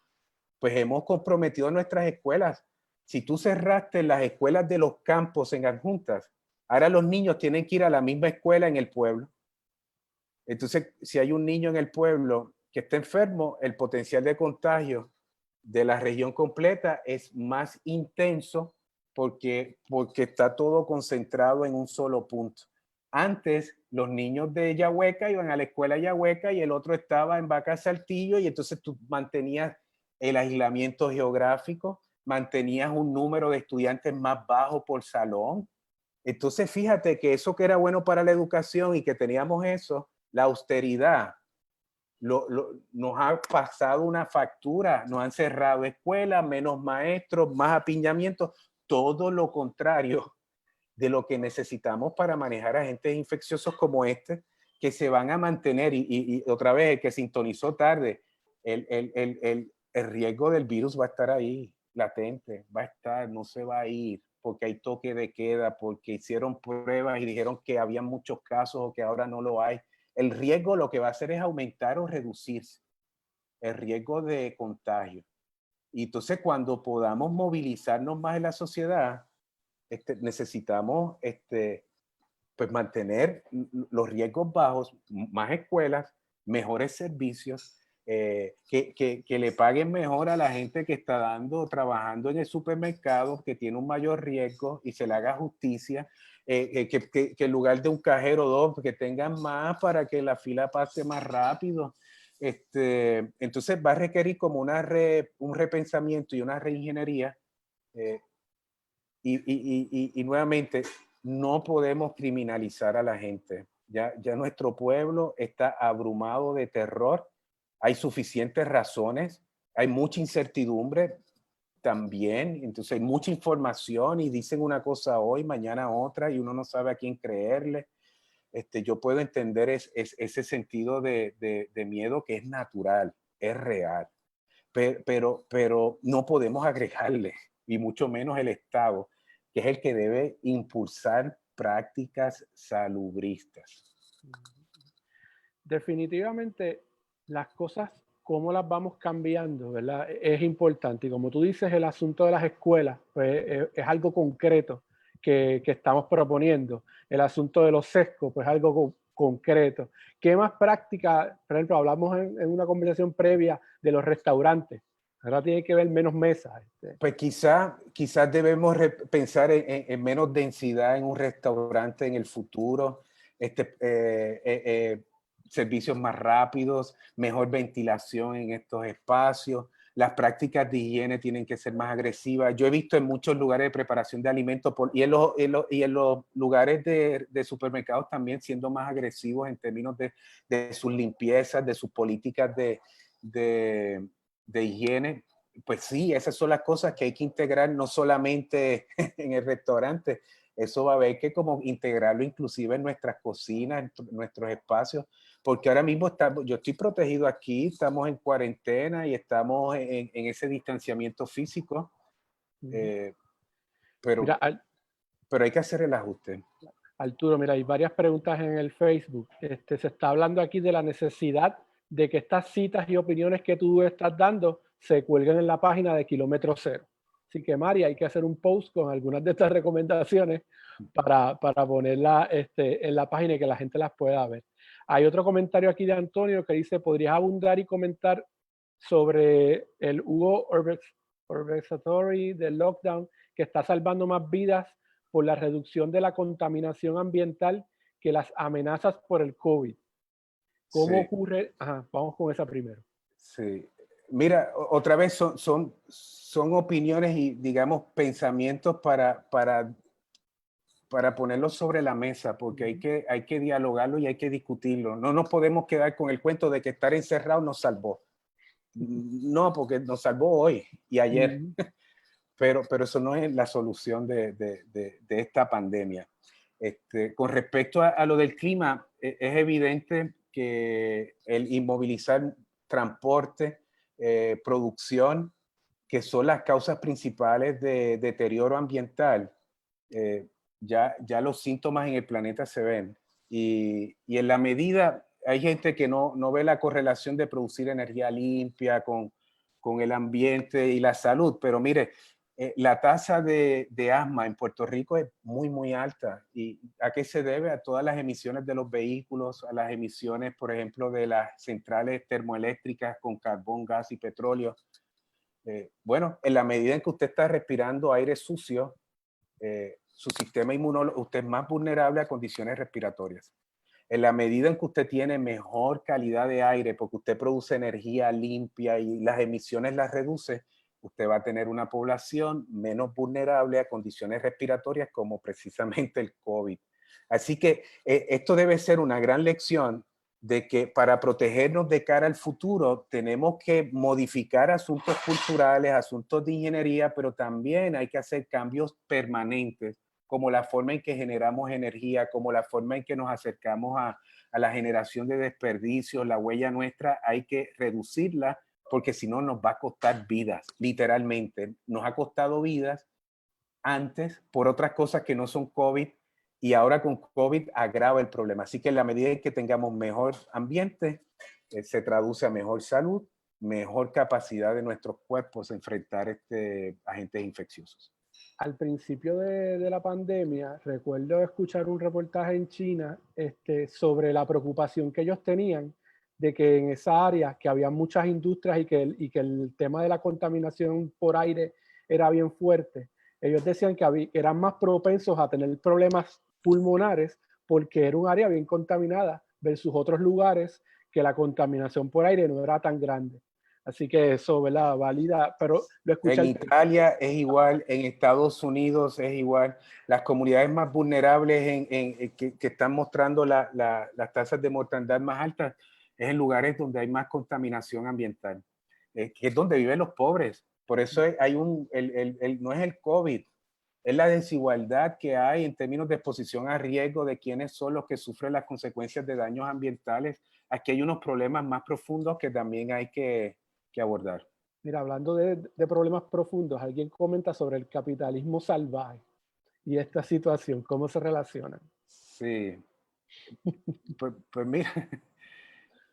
pues hemos comprometido nuestras escuelas. Si tú cerraste las escuelas de los campos en adjuntas, ahora los niños tienen que ir a la misma escuela en el pueblo. Entonces, si hay un niño en el pueblo que está enfermo, el potencial de contagio de la región completa es más intenso porque está todo concentrado en un solo punto. Antes, los niños de Yahueca iban a la escuela Yahueca y el otro estaba en Vaca Saltillo, y entonces tú mantenías el aislamiento geográfico, mantenías un número de estudiantes más bajo por salón. Entonces, fíjate que eso que era bueno para la educación y que teníamos eso, la austeridad, nos ha pasado una factura, nos han cerrado escuelas, menos maestros, más apiñamientos, todo lo contrario de lo que necesitamos para manejar agentes infecciosos como este, que se van a mantener. Y otra vez, el que sintonizó tarde, el riesgo del virus va a estar ahí, latente, va a estar, no se va a ir, porque hay toque de queda, porque hicieron pruebas y dijeron que había muchos casos o que ahora no lo hay. El riesgo lo que va a hacer es aumentar o reducirse, el riesgo de contagio. Y entonces cuando podamos movilizarnos más en la sociedad, necesitamos pues mantener los riesgos bajos, más escuelas, mejores servicios, que le paguen mejor a la gente que está trabajando en el supermercado, que tiene un mayor riesgo, y se le haga justicia, que en lugar de un cajero o dos, que tengan más para que la fila pase más rápido. Entonces va a requerir como un repensamiento y una reingeniería. Y nuevamente, no podemos criminalizar a la gente. Ya nuestro pueblo está abrumado de terror. Hay suficientes razones. Hay mucha incertidumbre también. Entonces hay mucha información y dicen una cosa hoy, mañana otra, y uno no sabe a quién creerle. Yo puedo entender ese sentido de miedo que es natural, es real. Pero no podemos agregarle, y mucho menos el Estado, que es el que debe impulsar prácticas salubristas. Definitivamente, las cosas, cómo las vamos cambiando, ¿verdad? Es importante. Y como tú dices, el asunto de las escuelas, pues es algo concreto que estamos proponiendo. El asunto de los sesgos, pues algo concreto. ¿Qué más práctica? Por ejemplo, hablamos en una conversación previa de los restaurantes. Ahora tiene que ver menos mesas. Pues quizás debemos pensar en menos densidad en un restaurante en el futuro, servicios más rápidos, mejor ventilación en estos espacios. Las prácticas de higiene tienen que ser más agresivas. Yo he visto en muchos lugares de preparación de alimentos y en los lugares de supermercados también siendo más agresivos en términos de sus limpiezas, de sus políticas de higiene. Pues sí, esas son las cosas que hay que integrar, no solamente en el restaurante. Eso va a haber que como integrarlo inclusive en nuestras cocinas, en nuestros espacios, porque ahora mismo yo estoy protegido aquí, estamos en cuarentena y estamos en ese distanciamiento físico, pero, Mira, pero hay que hacer el ajuste. Arturo, mira, hay varias preguntas en el Facebook. Se está hablando aquí de la necesidad de que estas citas y opiniones que tú estás dando se cuelguen en la página de Kilómetro Cero. Así que, Mari, hay que hacer un post con algunas de estas recomendaciones para ponerla en la página y que la gente las pueda ver. Hay otro comentario aquí de Antonio que dice, ¿podrías abundar y comentar sobre el Hugo Observatory del lockdown que está salvando más vidas por la reducción de la contaminación ambiental que las amenazas por el COVID? ¿Cómo Sí. ocurre? Ajá, vamos con esa primero. Sí. Mira, otra vez son opiniones y, digamos, pensamientos para ponerlos sobre la mesa, porque hay que dialogarlo y hay que discutirlo. No nos podemos quedar con el cuento de que estar encerrado nos salvó. No, porque nos salvó hoy y ayer. Pero eso no es la solución de esta pandemia. Con respecto a lo del clima, es evidente que el inmovilizar transporte, producción, que son las causas principales de deterioro ambiental, ya los síntomas en el planeta se ven. Y en la medida, hay gente que no ve la correlación de producir energía limpia con el ambiente y la salud, pero mire, la tasa de asma en Puerto Rico es muy, muy alta. ¿Y a qué se debe? A todas las emisiones de los vehículos, a las emisiones, por ejemplo, de las centrales termoeléctricas con carbón, gas y petróleo. Bueno, en la medida en que usted está respirando aire sucio, su sistema inmunológico, usted es más vulnerable a condiciones respiratorias. En la medida en que usted tiene mejor calidad de aire, porque usted produce energía limpia y las emisiones las reduce, usted va a tener una población menos vulnerable a condiciones respiratorias como precisamente el COVID. Así que esto debe ser una gran lección de que para protegernos de cara al futuro tenemos que modificar asuntos culturales, asuntos de ingeniería, pero también hay que hacer cambios permanentes, como la forma en que generamos energía, como la forma en que nos acercamos a la generación de desperdicios, la huella nuestra, hay que reducirla, porque si no nos va a costar vidas, literalmente. Nos ha costado vidas antes por otras cosas que no son COVID, y ahora con COVID agrava el problema. Así que en la medida en que tengamos mejor ambiente, se traduce a mejor salud, mejor capacidad de nuestros cuerpos de enfrentar agentes infecciosos. Al principio de la pandemia, recuerdo escuchar un reportaje en China sobre la preocupación que ellos tenían de que en esa área, que había muchas industrias y que el tema de la contaminación por aire era bien fuerte. Ellos decían que eran más propensos a tener problemas pulmonares porque era un área bien contaminada versus otros lugares que la contaminación por aire no era tan grande. Así que eso, ¿verdad? Valida, pero lo escuché. En Italia es igual, en Estados Unidos es igual. Las comunidades más vulnerables que están mostrando las tasas de mortandad más altas es en lugares donde hay más contaminación ambiental, que es donde viven los pobres. Por eso no es el COVID, es la desigualdad que hay en términos de exposición a riesgo de quiénes son los que sufren las consecuencias de daños ambientales. Aquí hay unos problemas más profundos que también hay que abordar. Mira, hablando de problemas profundos, alguien comenta sobre el capitalismo salvaje y esta situación, ¿cómo se relacionan? Sí, pues mira,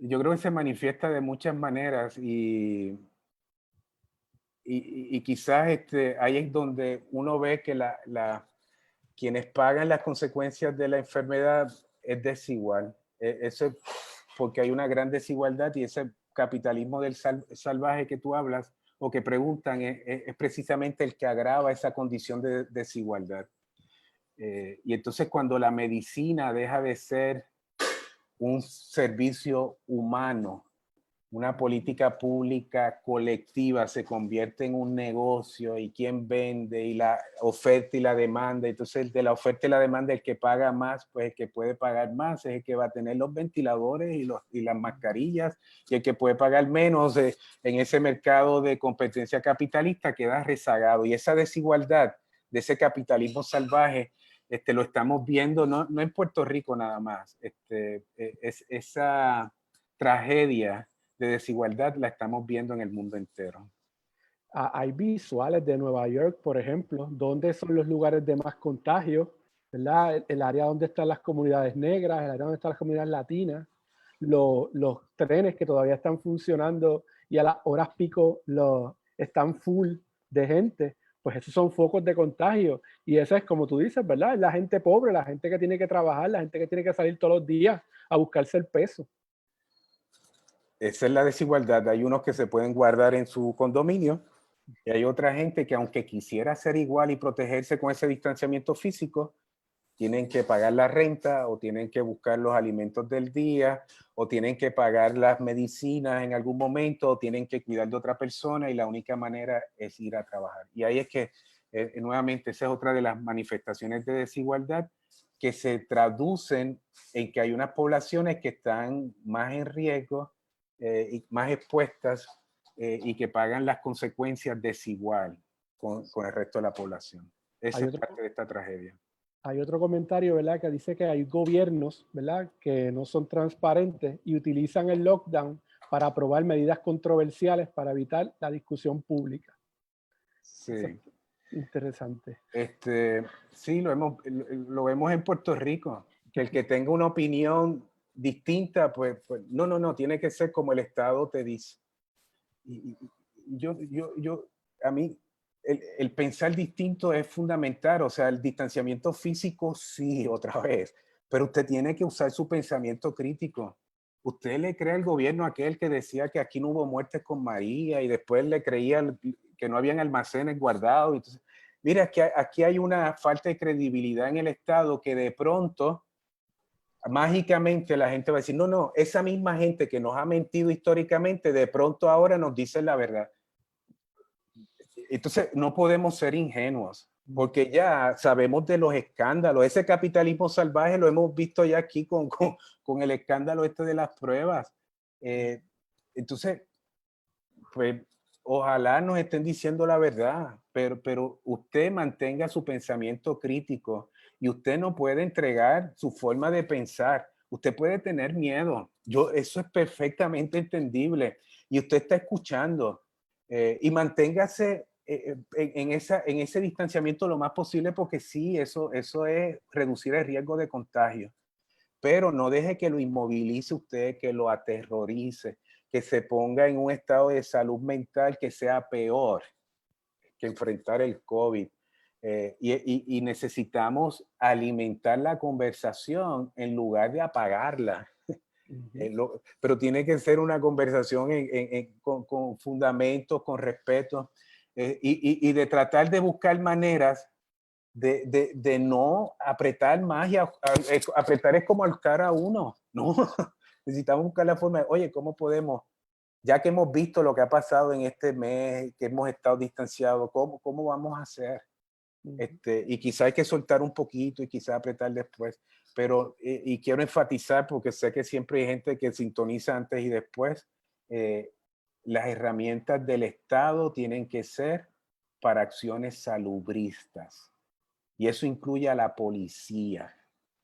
yo creo que se manifiesta de muchas maneras y quizás ahí es donde uno ve que quienes pagan las consecuencias de la enfermedad es desigual. Eso es porque hay una gran desigualdad, y ese capitalismo del salvaje que tú hablas o que preguntan es precisamente el que agrava esa condición de desigualdad. Y entonces cuando la medicina deja de ser un servicio humano, una política pública colectiva, se convierte en un negocio, y quién vende, y la oferta y la demanda. Entonces de la oferta y la demanda, el que paga más, pues el que puede pagar más es el que va a tener los ventiladores y las mascarillas, y el que puede pagar menos en ese mercado de competencia capitalista queda rezagado. Y esa desigualdad de ese capitalismo salvaje Lo estamos viendo, no en Puerto Rico nada más. Esa tragedia de desigualdad la estamos viendo en el mundo entero. Hay visuales de Nueva York, por ejemplo, donde son los lugares de más contagio, ¿verdad? El área donde están las comunidades negras, el área donde están las comunidades latinas, los trenes que todavía están funcionando y a las horas pico están full de gente, pues esos son focos de contagio. Y eso es como tú dices, ¿verdad? La gente pobre, la gente que tiene que trabajar, la gente que tiene que salir todos los días a buscarse el peso. Esa es la desigualdad. Hay unos que se pueden guardar en su condominio y hay otra gente que aunque quisiera ser igual y protegerse con ese distanciamiento físico, tienen que pagar la renta o tienen que buscar los alimentos del día o tienen que pagar las medicinas en algún momento o tienen que cuidar de otra persona y la única manera es ir a trabajar. Y ahí es que, nuevamente, esa es otra de las manifestaciones de desigualdad que se traducen en que hay unas poblaciones que están más en riesgo y más expuestas y que pagan las consecuencias desigual con el resto de la población. Esa es parte de esta tragedia. Hay otro comentario, ¿verdad?, que dice que hay gobiernos, ¿verdad?, que no son transparentes y utilizan el lockdown para aprobar medidas controversiales para evitar la discusión pública. Sí. Interesante. Sí, lo vemos en Puerto Rico, que el que tenga una opinión distinta, pues no, tiene que ser como el Estado te dice. Y a mí, el pensar distinto es fundamental, o sea, el distanciamiento físico, sí, otra vez, pero usted tiene que usar su pensamiento crítico. Usted le cree al gobierno aquel que decía que aquí no hubo muertes con María y después le creía que no habían almacenes guardados. Entonces, mira, aquí hay una falta de credibilidad en el Estado que de pronto, mágicamente la gente va a decir, no, esa misma gente que nos ha mentido históricamente, de pronto ahora nos dice la verdad. Entonces, no podemos ser ingenuos, porque ya sabemos de los escándalos. Ese capitalismo salvaje lo hemos visto ya aquí con el escándalo de las pruebas. Entonces, pues, ojalá nos estén diciendo la verdad, pero usted mantenga su pensamiento crítico y usted no puede entregar su forma de pensar. Usted puede tener miedo. Eso es perfectamente entendible. Y usted está escuchando y manténgase en ese distanciamiento lo más posible porque sí, eso es reducir el riesgo de contagio. Pero no deje que lo inmovilice usted, que lo aterrorice, que se ponga en un estado de salud mental que sea peor que enfrentar el COVID. Y necesitamos alimentar la conversación en lugar de apagarla. Pero tiene que ser una conversación con fundamentos, con respeto, y de tratar de buscar maneras de no apretar más y apretar es como ahorcar a uno, ¿no? Necesitamos buscar la forma de, oye, ¿cómo podemos? Ya que hemos visto lo que ha pasado en este mes, que hemos estado distanciados, ¿cómo vamos a hacer? Y quizá hay que soltar un poquito y quizá apretar después, pero, y quiero enfatizar, porque sé que siempre hay gente que sintoniza antes y después, las herramientas del Estado tienen que ser para acciones salubristas. Y eso incluye a la policía,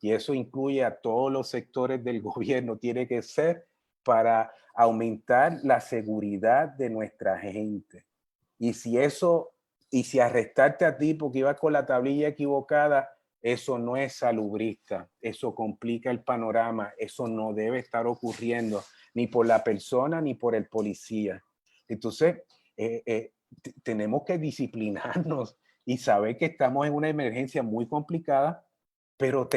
y eso incluye a todos los sectores del gobierno. Tiene que ser para aumentar la seguridad de nuestra gente. Y si arrestarte a ti porque ibas con la tablilla equivocada, eso no es salubrista, eso complica el panorama, eso no debe estar ocurriendo ni por la persona ni por el policía. Entonces, tenemos que disciplinarnos y saber que estamos en una emergencia muy complicada, pero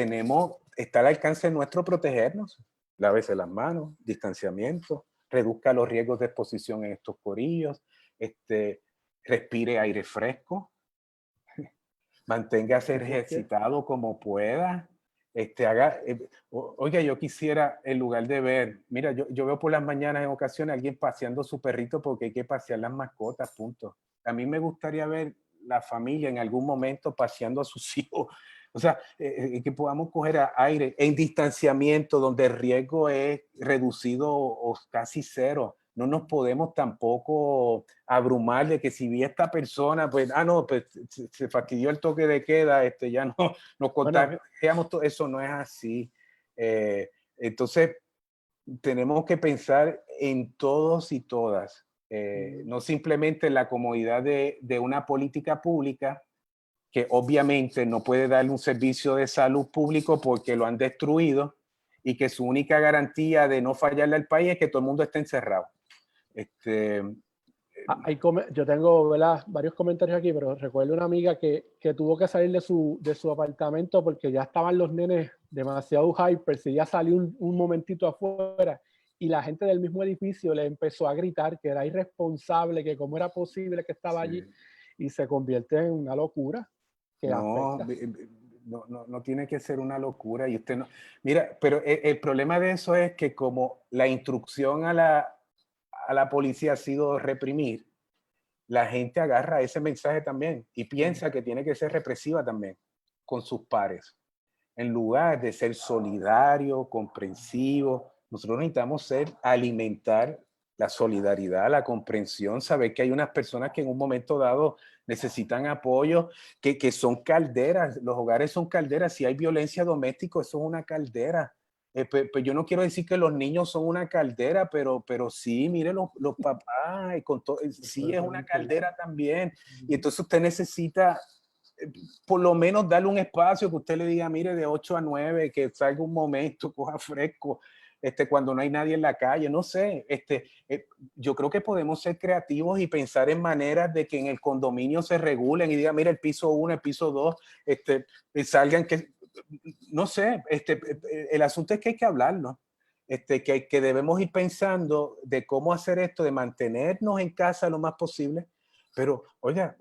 está al alcance nuestro protegernos. Lávese las manos, distanciamiento, reduzca los riesgos de exposición en estos corillos, respire aire fresco, manténgase ejercitado como pueda, oiga, yo quisiera, en lugar de ver, mira, yo veo por las mañanas en ocasiones a alguien paseando su perrito porque hay que pasear las mascotas, punto. A mí me gustaría ver la familia en algún momento paseando a sus hijos, o sea, que podamos coger aire en distanciamiento donde el riesgo es reducido o casi cero. no nos podemos tampoco abrumar de que si vi a esta persona, pues, no, pues se fastidió el toque de queda, ya no nos contagiamos, todo eso no es así. Entonces, tenemos que pensar en todos y todas, no simplemente en la comodidad de una política pública, que obviamente no puede darle un servicio de salud público porque lo han destruido y que su única garantía de no fallarle al país es que todo el mundo esté encerrado. Yo tengo, ¿verdad?, varios comentarios aquí, pero recuerdo una amiga que tuvo que salir de su apartamento porque ya estaban los nenes demasiado hyper, si ya salió un momentito afuera y la gente del mismo edificio le empezó a gritar que era irresponsable, que cómo era posible que estaba allí, y se convierte en una locura que afecta. No tiene que ser una locura. Y usted no, mira, pero el problema de eso es que como la instrucción a la policía ha sido reprimir, la gente agarra ese mensaje también y piensa que tiene que ser represiva también con sus pares. En lugar de ser solidario, comprensivo, nosotros necesitamos alimentar la solidaridad, la comprensión, saber que hay unas personas que en un momento dado necesitan apoyo, que son calderas, los hogares son calderas. Si hay violencia doméstica, eso es una caldera. Pues yo no quiero decir que los niños son una caldera, pero sí, mire, los papás, sí es una caldera también. Y entonces usted necesita por lo menos darle un espacio que usted le diga, mire, de 8 a 9, que salga un momento, coja fresco, cuando no hay nadie en la calle, no sé, yo creo que podemos ser creativos y pensar en maneras de que en el condominio se regulen y digan, mira, el piso 1, el piso 2, salgan que, no sé, el asunto es que hay que hablarlo, que debemos ir pensando de cómo hacer esto, de mantenernos en casa lo más posible, pero, oiga,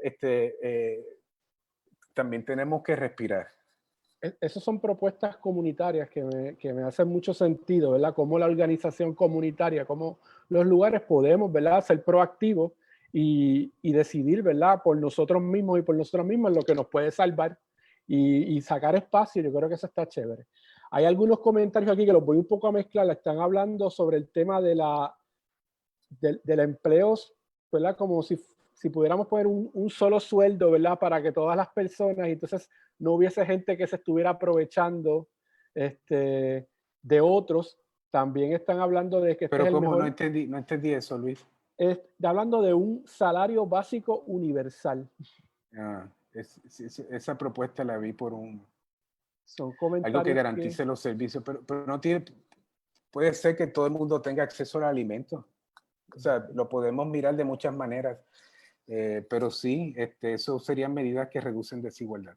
también tenemos que respirar. Esas son propuestas comunitarias que me hacen mucho sentido, ¿verdad? Cómo la organización comunitaria, cómo los lugares podemos, ¿verdad?, ser proactivos y decidir, ¿verdad?, por nosotros mismos y por nosotros mismos lo que nos puede salvar y sacar espacio. Yo creo que eso está chévere. Hay algunos comentarios aquí que los voy un poco a mezclar. Están hablando sobre el tema del empleo, ¿verdad? Como si pudiéramos poner un solo sueldo, ¿verdad?, para que todas las personas, y entonces no hubiese gente que se estuviera aprovechando de otros. También están hablando de que Pero es el ¿cómo? mejor. No entendí eso, Luis. Hablando de un salario básico universal. Esa propuesta la vi por Son algo que comentarios garantice los servicios, pero no tiene, puede ser que todo el mundo tenga acceso al alimento. O sea, lo podemos mirar de muchas maneras, pero sí, eso serían medidas que reducen desigualdad.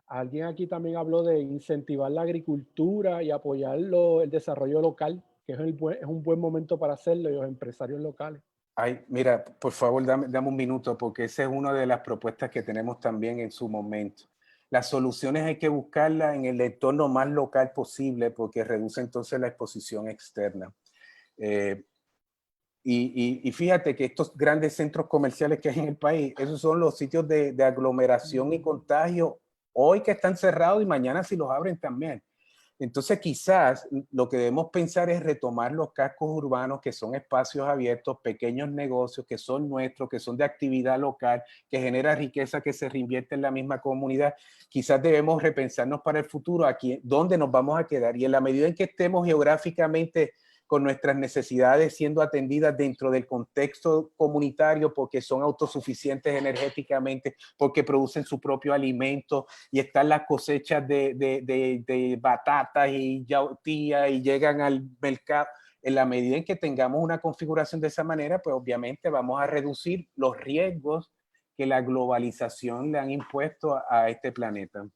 Alguien aquí también habló de incentivar la agricultura y apoyar el desarrollo local, que es un buen momento para hacerlo, y los empresarios locales. Ay, mira, por favor, dame un minuto, porque esa es una de las propuestas que tenemos también en su momento. Las soluciones hay que buscarlas en el entorno más local posible, porque reduce entonces la exposición externa. Y fíjate que estos grandes centros comerciales que hay en el país, esos son los sitios de aglomeración y contagio, hoy que están cerrados y mañana si los abren también. Entonces quizás lo que debemos pensar es retomar los cascos urbanos, que son espacios abiertos, pequeños negocios que son nuestros, que son de actividad local, que genera riqueza que se reinvierte en la misma comunidad. Quizás debemos repensarnos para el futuro aquí, dónde nos vamos a quedar, y en la medida en que estemos geográficamente con nuestras necesidades siendo atendidas dentro del contexto comunitario, porque son autosuficientes energéticamente, porque producen su propio alimento y están las cosechas de batatas y yautía y llegan al mercado. En la medida en que tengamos una configuración de esa manera, pues obviamente vamos a reducir los riesgos que la globalización le han impuesto a este planeta.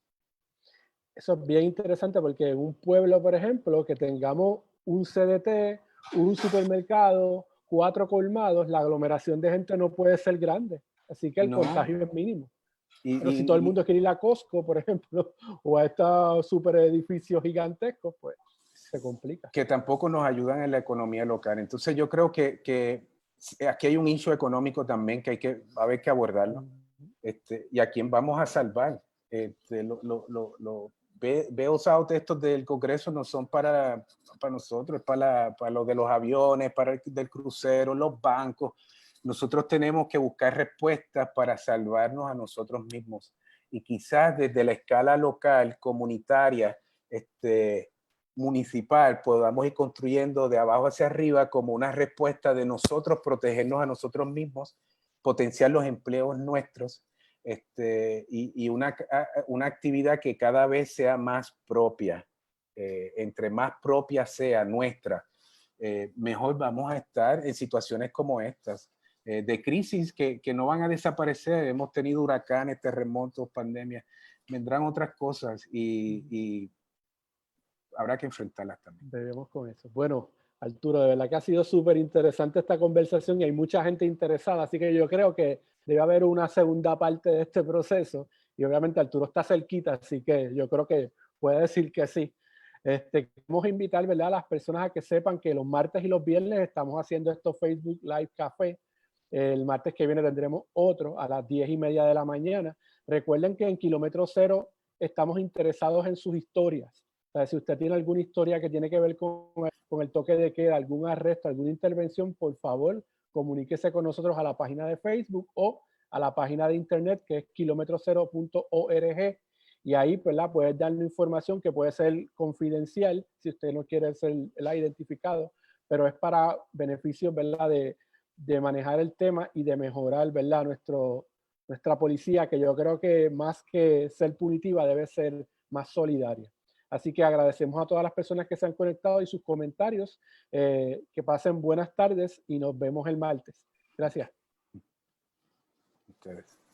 Eso es bien interesante porque en un pueblo, por ejemplo, que tengamos un CDT, un supermercado, 4 colmados, la aglomeración de gente no puede ser grande. Así que el contagio es mínimo. Pero si todo el mundo quiere ir a Costco, por ejemplo, o a estos super edificios gigantescos, pues se complica. Que tampoco nos ayudan en la economía local. Entonces yo creo que aquí hay un issue económico también que va a haber que abordarlo. Y a quién vamos a salvar. Veo estos del Congreso no son para para nosotros, es para lo de los aviones, para el del crucero, los bancos. Nosotros tenemos que buscar respuestas para salvarnos a nosotros mismos. Y quizás desde la escala local, comunitaria, municipal, podamos ir construyendo de abajo hacia arriba como una respuesta de nosotros protegernos a nosotros mismos, potenciar los empleos nuestros, y una actividad que cada vez sea más propia. Entre más propia sea nuestra, mejor vamos a estar en situaciones como estas, de crisis que no van a desaparecer. Hemos tenido huracanes, terremotos, pandemias, vendrán otras cosas y habrá que enfrentarlas también. Debemos con eso. Bueno, Arturo, de verdad que ha sido súper interesante esta conversación y hay mucha gente interesada, así que yo creo que debe haber una segunda parte de este proceso y obviamente Arturo está cerquita, así que yo creo que puede decir que sí. Queremos invitar, ¿verdad?, a las personas a que sepan que los martes y los viernes estamos haciendo esto Facebook Live Café. El martes que viene tendremos otro a las 10:30 de la mañana. Recuerden que en Kilómetro Cero estamos interesados en sus historias. O sea, si usted tiene alguna historia que tiene que ver con el toque de queda, algún arresto, alguna intervención, por favor, comuníquese con nosotros a la página de Facebook o a la página de internet que es kilometrocero.org y ahí, ¿verdad?, puede darle información que puede ser confidencial si usted no quiere ser identificado, pero es para beneficios, ¿verdad?, de manejar el tema y de mejorar, ¿verdad?, nuestra policía, que yo creo que más que ser punitiva debe ser más solidaria. Así que agradecemos a todas las personas que se han conectado y sus comentarios. Que pasen buenas tardes y nos vemos el martes. Gracias. Ustedes.